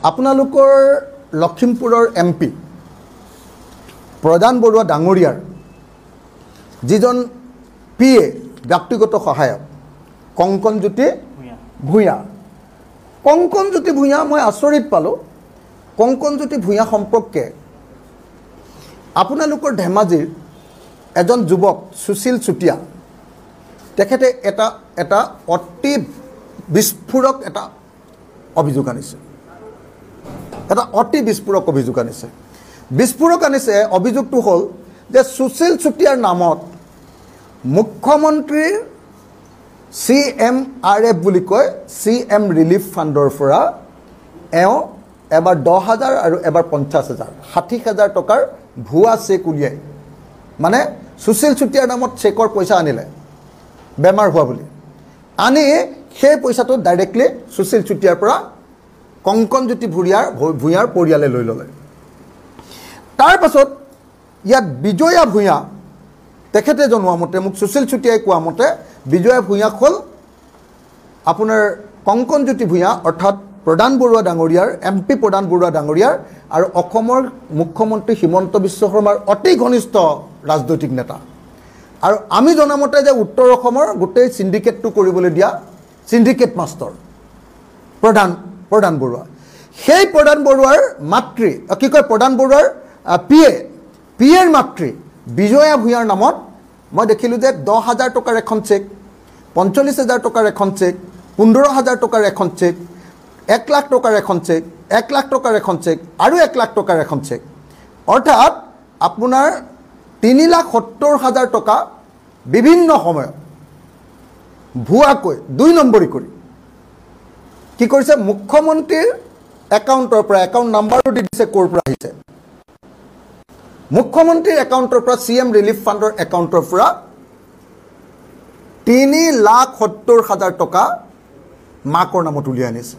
আপোনালোকৰ লখিমপুৰৰ এমপি প্ৰদান বৰুৱা ডাঙৰীয়াৰ যিজন পিএ ব্যক্তিগত সহায়ক কংকনজ্যোতি ভূঞা কংকনজ্যোতি ভূঞা মই আচৰিত পালোঁ কংকনজ্যোতি ভূঞা সম্পৰ্কে আপোনালোকৰ ধেমাজিৰ এজন যুৱক সুশীল চুতীয়া তেখেতে এটা অতি বিস্ফোৰক এটা অভিযোগ আনিছে এটা অতি বিস্ফোৰক অভিযোগ আনিছে অভিযোগটো হ'ল যে সুশীল চুতীয়াৰ নামত মুখ্যমন্ত্ৰীৰ CMRF বুলি কয় CM ৰিলিফ ফাণ্ডৰ পৰা এবাৰ 10,000 আৰু এবাৰ 50,000 60,000 টকাৰ ভুৱা চেক উলিয়াই মানে সুশীল চুতীয়াৰ নামত চেকৰ পইচা আনিলে বেমাৰ হোৱা বুলি আনি সেই পইচাটো ডাইৰেক্টলি সুশীল চুতীয়াৰ পৰা কংকনজ্যোতি ভূঞাৰ পৰিয়ালে লৈ ল'লে তাৰ পাছত ইয়াত বিজয়া ভূঞা তেখেতে জনোৱা মতে মোক সুশীল চুতীয়াই কোৱা মতে বিজয়া ভূঞা হ'ল আপোনাৰ কংকনজ্যোতি ভূঞা অৰ্থাৎ প্ৰদান বৰুৱা ডাঙৰীয়াৰ MP প্ৰদান বৰুৱা ডাঙৰীয়াৰ আৰু অসমৰ মুখ্যমন্ত্ৰী হিমন্ত বিশ্ব শৰ্মাৰ অতি ঘনিষ্ঠ ৰাজনৈতিক নেতা আৰু আমি জনামতে যে উত্তৰ অসমৰ গোটেই সিন্ডিকেটটো কৰিবলৈ দিয়া সিন্ডিকেট মাষ্টাৰ প্ৰদান বৰুৱা সেই প্ৰদান বৰুৱাৰ মাতৃ কি কয় প্ৰদান বৰুৱাৰ পিএৰ মাতৃ বিজয়া ভূঞাৰ নামত মই দেখিলোঁ যে 10,000 টকাৰ এখন চেক 45,000 টকাৰ এখন চেক 15,000 টকাৰ এখন চেক 1 লাখ টকাৰ এখন চেক 1 লাখ টকাৰ এখন চেক আৰু 1 লাখ টকাৰ এখন চেক অৰ্থাৎ আপোনাৰ 3,70,000 টকা বিভিন্ন সময়ত ভুৱাকৈ 2 নম্বৰী কৰি কি কৰিছে মুখ্যমন্ত্ৰীৰ একাউণ্টৰ পৰা একাউণ্ট নাম্বাৰো দি দিছে ক'ৰ পৰা আহিছে মুখ্যমন্ত্ৰীৰ একাউণ্টৰ পৰা CM ৰিলিফ ফাণ্ডৰ একাউণ্টৰ পৰা 3,70,000 টকা মাকৰ নামত উলিয়াই আনিছে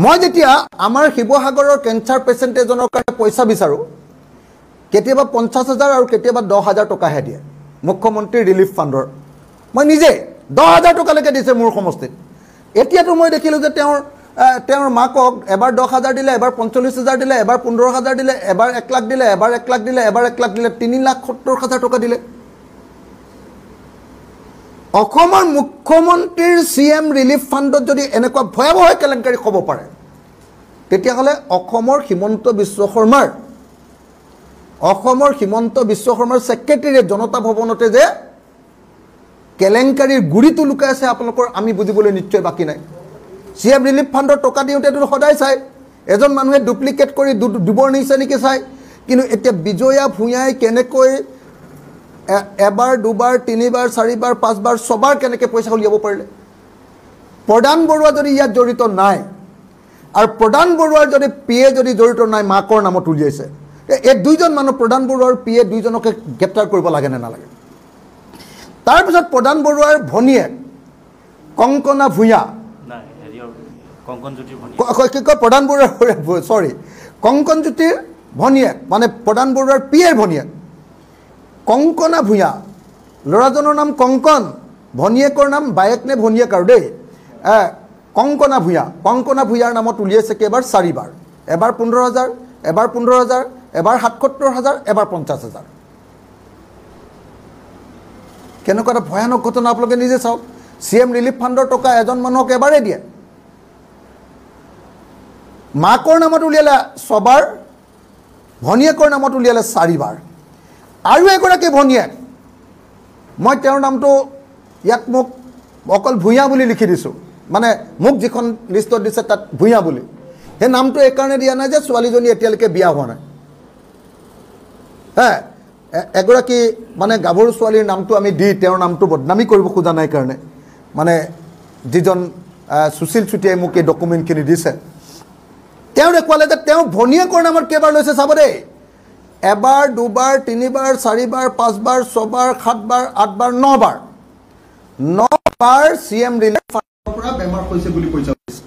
মই যেতিয়া আমাৰ শিৱসাগৰৰ কেঞ্চাৰ পেচেণ্ট এজনৰ কাৰণে পইচা বিচাৰোঁ কেতিয়াবা 50,000 আৰু কেতিয়াবা 10,000 টকাহে দিয়ে মুখ্যমন্ত্ৰী ৰিলিফ ফাণ্ডৰ মই নিজে 10,000 টকালৈকে দিছে মোৰ সমষ্টিত এতিয়াতো মই দেখিলোঁ যে তেওঁৰ মাকক এবাৰ 10,000 দিলে এবাৰ 45,000 দিলে এবাৰ 15,000 দিলে এবাৰ 1 লাখ দিলে এবাৰ 1 লাখ দিলে এবাৰ 1 লাখ দিলে 3,70,000 টকা দিলে অসমৰ মুখ্যমন্ত্ৰীৰ CM ৰিলিফ ফাণ্ডত যদি এনেকুৱা ভয়াৱহ কেলেংকাৰী হ'ব পাৰে তেতিয়াহ'লে অসমৰ হিমন্ত বিশ্ব শৰ্মাৰ ছেক্ৰেটেৰিয়েট জনতা ভৱনতে যে কেলেংকাৰীৰ গুৰিটো লুকাই আছে আপোনালোকৰ আমি বুজিবলৈ নিশ্চয় বাকী নাই CM ৰিলিফ ফাণ্ডৰ টকা দিওঁতেতো সদায় চাই এজন মানুহে ডুপ্লিকেট কৰি দুবৰ নিছে নেকি চাই কিন্তু এতিয়া বিজয়া ভূঞাই কেনেকৈ এবাৰ দুবাৰ তিনিবাৰ চাৰিবাৰ পাঁচবাৰ ছবাৰ কেনেকৈ পইচা উলিয়াব পাৰিলে প্ৰদান বৰুৱা যদি ইয়াত জড়িত নাই আৰু প্ৰদান বৰুৱাৰ যদি পিএ যদি জড়িত নাই মাকৰ নামত উলিয়াইছে এই দুইজন মানুহ প্ৰদান বৰুৱাৰ পিএ দুইজনকে গ্ৰেপ্তাৰ কৰিব লাগে নে নালাগে তাৰপিছত প্ৰদান বৰুৱাৰ ভনীয়েক কংকনা ভূঞা প্ৰদান বৰুৱাৰ কংকনজ্যোতিৰ ভনীয়েক মানে প্ৰদান বৰুৱাৰ পিএৰ ভনীয়েক কংকনা ভূঞা ল'ৰাজনৰ নাম কংকন ভনীয়েকৰ নাম বায়েক নে ভনীয়েক আৰু দেই কংকনা ভূঞাৰ নামত উলিয়াইছে কেইবাৰ 4বাৰ এবাৰ 15,000 এবাৰ 15,000 এবাৰ 77,000 এবাৰ 50,000 কেনেকুৱা এটা ভয়ানক ঘটনা আপোনালোকে নিজে চাওক CM ৰিলিফ ফাণ্ডৰ টকা এজন মানুহক এবাৰে দিয়ে মাকৰ নামত উলিয়ালে 6বাৰ ভনীয়েকৰ নামত উলিয়ালে 4বাৰ আৰু এগৰাকী ভনীয়েক মই তেওঁৰ নামটো ইয়াত মোক অকল ভূঞা বুলি লিখি দিছোঁ মানে মোক যিখন লিষ্টত দিছে তাত ভূঞা বুলি সেই নামটো এইকাৰণে দিয়া নাই যে ছোৱালীজনী এতিয়ালৈকে বিয়া হোৱা নাই এগৰাকী মানে গাভৰু ছোৱালীৰ নামটো আমি দি তেওঁৰ নামটো বদনামী কৰিব খোজা নাই কাৰণে মানে যিজন সুশীল চুতীয়াই মোক এই ডকুমেণ্টখিনি দিছে তেওঁ দেখুৱালে যে তেওঁ ভনীয়েকৰ নামত কেইবাৰ লৈছে চাব দেই এবাৰ দুবাৰ তিনিবাৰ চাৰিবাৰ পাঁচবাৰ ছবাৰ 7বাৰ 8বাৰ 9বাৰ CM ৰিলিফ ফাণ্ডৰ পৰা বেমাৰ হৈছে বুলি পইচা লৈছে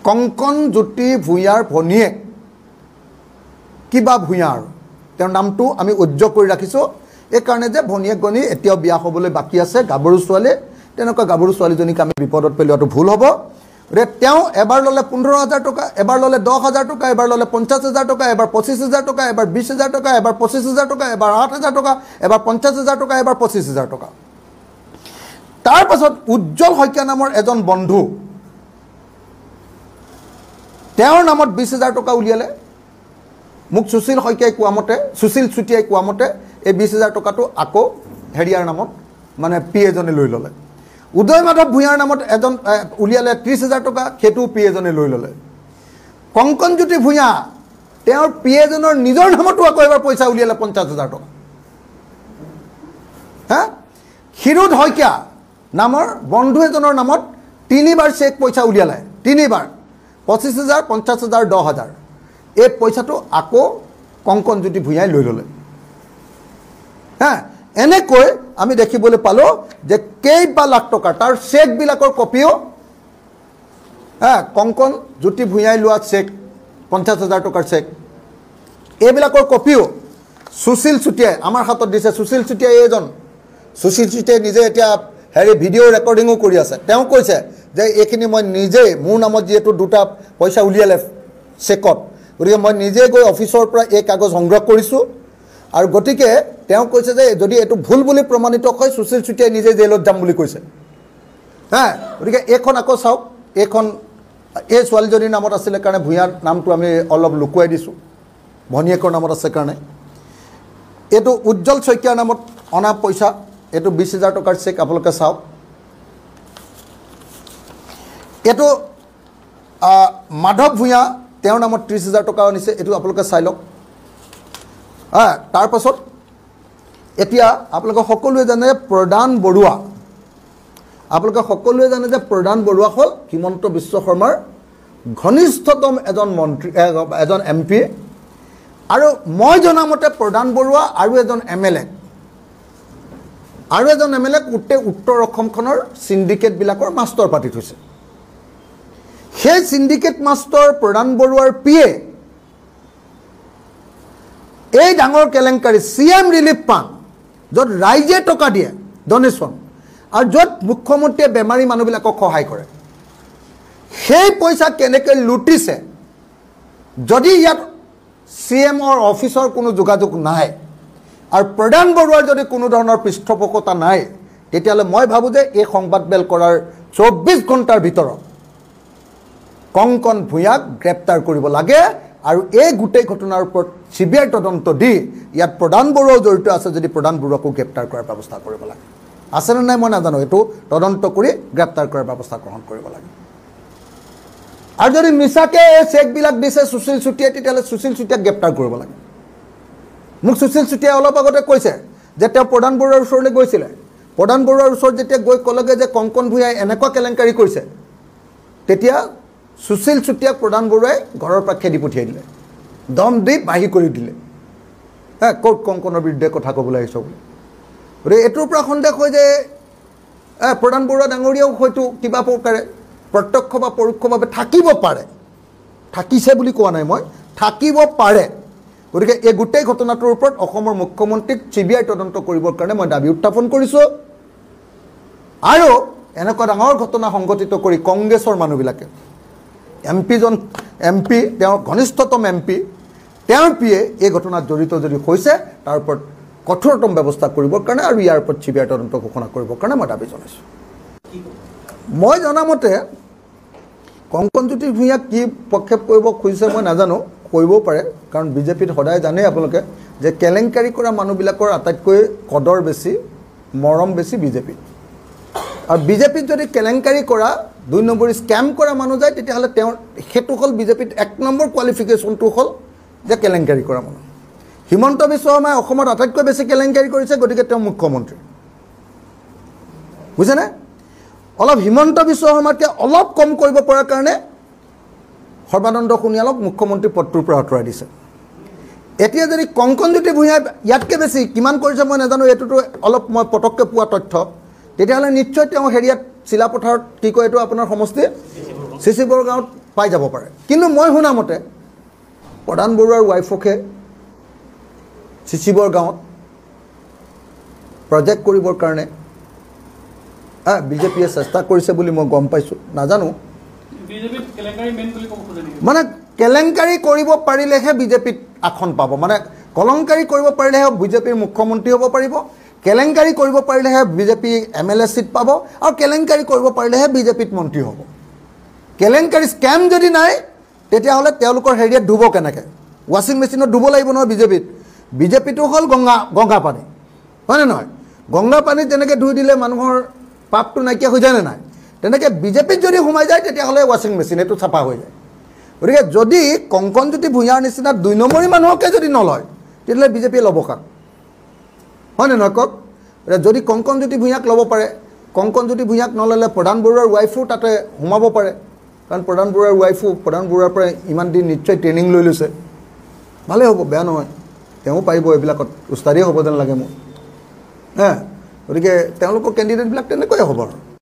কংকনজ্যোতি ভূঞাৰ ভনীয়েক কিবা ভূঞা আৰু তেওঁৰ নামটো আমি উজ্জ্বল কৰি ৰাখিছোঁ এইকাৰণে যে ভনীয়েকজনী এতিয়াও বিয়া হ'বলৈ বাকী আছে গাভৰু ছোৱালী তেনেকুৱা গাভৰু ছোৱালীজনীক আমি বিপদত পেলোৱাটো ভুল হ'ব তেওঁ এবাৰ ল'লে 15,000 টকা, এবাৰ ল'লে 10,000 টকা, এবাৰ ল'লে 50,000 টকা, এবাৰ 25,000 টকা, এবাৰ 20,000 টকা, এবাৰ 25,000 টকা, এবাৰ 8,000 টকা, এবাৰ 50,000 টকা, এবাৰ 25,000 টকা। তাৰ পাছত উজ্জ্বল শইকীয়া নামৰ এজন বন্ধু, তেওঁৰ নামত 20,000 টকা উলিয়ালে। মোক সুশীল শইকীয়াই কোৱা মতে, সুশীল চুতীয়াই কোৱা মতে এই 20,000 টকাটো আকৌ হেৰিয়াৰ নামত মানে পি এজনে লৈ ল'লে। উদয় মাধৱ ভূঞাৰ নামত এজন উলিয়ালে 30,000 টকা, সেইটো পি এজনে লৈ ল'লে। কংকনজ্যোতি ভূঞা তেওঁৰ পি এজনৰ নিজৰ নামতো আকৌ এবাৰ পইচা উলিয়ালে 50,000 টকা। হা, ক্ষীৰোদ শইকীয়া নামৰ বন্ধু এজনৰ নামত 3বাৰ চেক পইচা উলিয়ালে, 3বাৰ 25,000, 50,000, 10,000। এই পইচাটো আকৌ কংকনজ্যোতি ভূঞাই লৈ ল'লে। হা, এনেকৈ আমি দেখিবলৈ পালোঁ যে কেইবা লাখ টকাৰ তাৰ চেকবিলাকৰ কপিও কংকনজ্যোতি ভূঞাই লোৱা চেক 50,000 টকাৰ চেক, এইবিলাকৰ কপিও সুশীল চুতীয়াই আমাৰ হাতত দিছে। সুশীল চুতীয়াই এইজন, সুশীল চুতীয়াই নিজে এতিয়া ভিডিঅ' ৰেকৰ্ডিঙো কৰি আছে। তেওঁ কৈছে যে এইখিনি মই নিজেই, মোৰ নামত যিহেতু 2টা পইচা উলিয়ালে চেকত, গতিকে মই নিজে গৈ অফিচৰ পৰা এই কাগজ সংগ্ৰহ কৰিছোঁ। আৰু গতিকে তেওঁ কৈছে যে যদি এইটো ভুল বুলি প্ৰমাণিত হয়, সুশীল চুতীয়াই নিজে জেলত যাম বুলি কৈছে। হা, গতিকে এইখন আকৌ চাওক, এইখন এই ছোৱালীজনীৰ নামত আছিলে কাৰণে ভূঞাৰ নামটো আমি অলপ লুকুৱাই দিছোঁ, ভনীয়েকৰ নামত আছে কাৰণে। এইটো উজ্জ্বল শইকীয়াৰ নামত অনা পইচা, এইটো 20,000 টকাৰ চেক, আপোনালোকে চাওক। এইটো মাধৱ ভূঞা, তেওঁৰ নামত 30,000 টকা আনিছে, এইটো আপোনালোকে চাই লওক। তাৰপাছত এতিয়া আপোনালোকে সকলোৱে জানে প্ৰদান বৰুৱা, আপোনালোকে সকলোৱে জানে যে প্ৰদান বৰুৱা হ'ল হিমন্ত বিশ্ব শৰ্মাৰ ঘনিষ্ঠতম এজন মন্ত্ৰী, এজন MP। আৰু মই জনামতে প্ৰদান বৰুৱা আৰু এজন MLA গোটেই উত্তৰ অসমখনৰ চিণ্ডিকেটবিলাকৰ মাষ্টৰ পাতি থৈছে। সেই চিণ্ডিকেট মাষ্টৰ প্ৰদান বৰুৱাৰ পিয়ে এই ডাঙৰ কেলেংকাৰী CM ৰিলিফ ফাণ্ড, য'ত ৰাইজে টকা দিয়ে ডনেশ্যন, আৰু য'ত মুখ্যমন্ত্ৰীয়ে বেমাৰী মানুহবিলাকক সহায় কৰে, সেই পইচা কেনেকৈ লুটিছে যদি ইয়াত CMৰ অফিচৰ কোনো যোগাযোগ নাই আৰু প্ৰদান বৰুৱাৰ যদি কোনো ধৰণৰ পৃষ্ঠপোষকতা নাই, তেতিয়াহ'লে মই ভাবোঁ যে এই সংবাদমেল কৰাৰ 24 ঘণ্টাৰ ভিতৰত কংকন ভূঞাক গ্ৰেপ্তাৰ কৰিব লাগে। আৰু এই গোটেই ঘটনাৰ ওপৰত CBI তদন্ত দি ইয়াত প্ৰদান বৰুৱাও জড়িত আছে যদি প্ৰদান বৰুৱাকো গ্ৰেপ্তাৰ কৰাৰ ব্যৱস্থা কৰিব লাগে। আছেনে নাই মই নাজানো, এইটো তদন্ত কৰি গ্ৰেপ্তাৰ কৰাৰ ব্যৱস্থা গ্ৰহণ কৰিব লাগে। আৰু যদি মিছাকৈ এই চেকবিলাক দিছে সুশীল চুতীয়াই, তেতিয়াহ'লে সুশীল চুতীয়াক গ্ৰেপ্তাৰ কৰিব লাগে। মোক সুশীল চুতীয়াই অলপ আগতে কৈছে যে তেওঁ প্ৰদান বৰুৱাৰ ওচৰলৈ গৈছিলে। প্ৰদান বৰুৱাৰ ওচৰত যেতিয়া গৈ ক'লেগৈ যে কংকন ভূঞাই এনেকুৱা কেলেংকাৰী কৰিছে, তেতিয়া সুশীল চুতীয়াক প্ৰদান বৰুৱাই ঘৰৰ পৰা খেদি পঠিয়াই দিলে, দম দি বাহিৰ কৰি দিলে। ক'ত কংকনৰ বিৰুদ্ধে কথা ক'বলৈ আহিছ বুলি। গতিকে এইটোৰ পৰা সন্দেহ হয় যে প্ৰদান বৰুৱা ডাঙৰীয়াও হয়তো কিবা প্ৰকাৰে প্ৰত্যক্ষ বা পৰোক্ষভাৱে থাকিব পাৰে, থাকিছে বুলি কোৱা নাই মই, থাকিব পাৰে। গতিকে এই গোটেই ঘটনাটোৰ ওপৰত অসমৰ মুখ্যমন্ত্ৰীক CBI তদন্ত কৰিবৰ কাৰণে মই দাবী উত্থাপন কৰিছোঁ। আৰু এনেকুৱা ডাঙৰ ঘটনা সংঘটিত কৰি কংগ্ৰেছৰ মানুহবিলাকে MP, তেওঁৰ ঘনিষ্ঠতম MP, তেওঁৰ পিয়ে এই ঘটনাত জড়িত যদি হৈছে তাৰ ওপৰত কঠোৰতম ব্যৱস্থা কৰিবৰ কাৰণে আৰু ইয়াৰ ওপৰত CBI তদন্ত ঘোষণা কৰিবৰ কাৰণে মই দাবী জনাইছোঁ। মই জনামতে কংকনজ্যোতি ভূঞাক কি পদক্ষেপ কৰিব খুজিছে মই নাজানো, কৰিবও পাৰে, কাৰণ বিজেপিত সদায় জানেই আপোনালোকে যে কেলেংকাৰী কৰা মানুহবিলাকৰ আটাইতকৈ কদৰ বেছি, মৰম বেছি বিজেপিত। আৰু বিজেপিত যদি কেলেংকাৰী কৰা 2 নম্বৰী স্কেম কৰা মানুহ যায়, তেতিয়াহ'লে তেওঁৰ সেইটো হ'ল বিজেপিত 1 নম্বৰ কোৱালিফিকেশ্যনটো হ'ল যে কেলেংকাৰী কৰা মানুহ। হিমন্ত বিশ্ব শৰ্মাই অসমত আটাইতকৈ বেছি কেলেংকাৰী কৰিছে, গতিকে তেওঁ মুখ্যমন্ত্ৰী, বুজিছেনে? অলপ হিমন্ত বিশ্ব শৰ্মাতকৈ অলপ কম কৰিব পৰাৰ কাৰণে সৰ্বানন্দ সোণোৱালক মুখ্যমন্ত্ৰী পদটোৰ পৰা আঁতৰাই দিছে। এতিয়া যদি কংকনজ্যোতি ভূঞাই ইয়াতকৈ বেছি কিমান কৰিছে মই নাজানো, এইটোতো অলপ মই পটককৈ পোৱা তথ্য, তেতিয়াহ'লে নিশ্চয় তেওঁ হেৰিয়াত চিলাপথাৰত কি কয় এইটো আপোনাৰ সমষ্টি CC বৰগাঁৱত পাই যাব পাৰে। কিন্তু মই শুনামতে প্ৰদান বৰুৱাৰ ৱাইফকে CC বৰগাঁৱত প্ৰজেক্ট কৰিবৰ কাৰণে বিজেপিয়ে চেষ্টা কৰিছে বুলি মই গম পাইছোঁ, নাজানো মানে কেলেংকাৰী কৰিব পাৰিলেহে বিজেপিত আসন পাব মানে কলংকাৰী কৰিব পাৰিলেহে বিজেপিৰ মুখ্যমন্ত্ৰী হ'ব পাৰিব কেলেংকাৰী কৰিব পাৰিলেহে বিজেপি MLA সিট পাব আৰু কেলেংকাৰী কৰিব পাৰিলেহে বিজেপিত মন্ত্ৰী হ'ব কেলেংকাৰী স্কেম যদি নাই তেতিয়াহ'লে তেওঁলোকৰ হেৰিয়াত ডুব কেনেকৈ ৱাশ্বিং মেচিনত ডুব লাগিব নহয় বিজেপিটো হ'ল গংগা পানী হয়নে নহয় গংগা পানী তেনেকৈ ধুই দিলে মানুহৰ পাপটো নাইকিয়া হৈ যায় নে নাই তেনেকৈ বিজেপিত যদি সোমাই যায় তেতিয়াহ'লে ৱাশ্বিং মেচিন এইটো চাফা হৈ যায় গতিকে যদি কংকনজ্যোতি ভূঞাৰ নিচিনা 2 নম্বৰী মানুহকে যদি নলয় তেতিয়াহ'লে বিজেপিয়ে ল'ব কাক হয়নে নহয় কওক যদি কংকনজ্যোতি ভূঞাক ল'ব পাৰে কংকনজ্যোতি ভূঞাক নল'লে প্ৰধান বৰুৱাৰ ৱাইফো তাতে সোমাব পাৰে কাৰণ প্ৰধান বৰুৱাৰ ৱাইফো প্ৰধান বৰুৱাৰ পৰা ইমান দিন নিশ্চয় ট্ৰেইনিং লৈ লৈছে ভালেই হ'ব বেয়া নহয় তেওঁ পাৰিব এইবিলাকত উস্তাদিয়ে হ'ব যেন লাগে মোৰ গতিকে তেওঁলোকৰ কেণ্ডিডেটবিলাক তেনেকৈয়ে হ'ব আৰু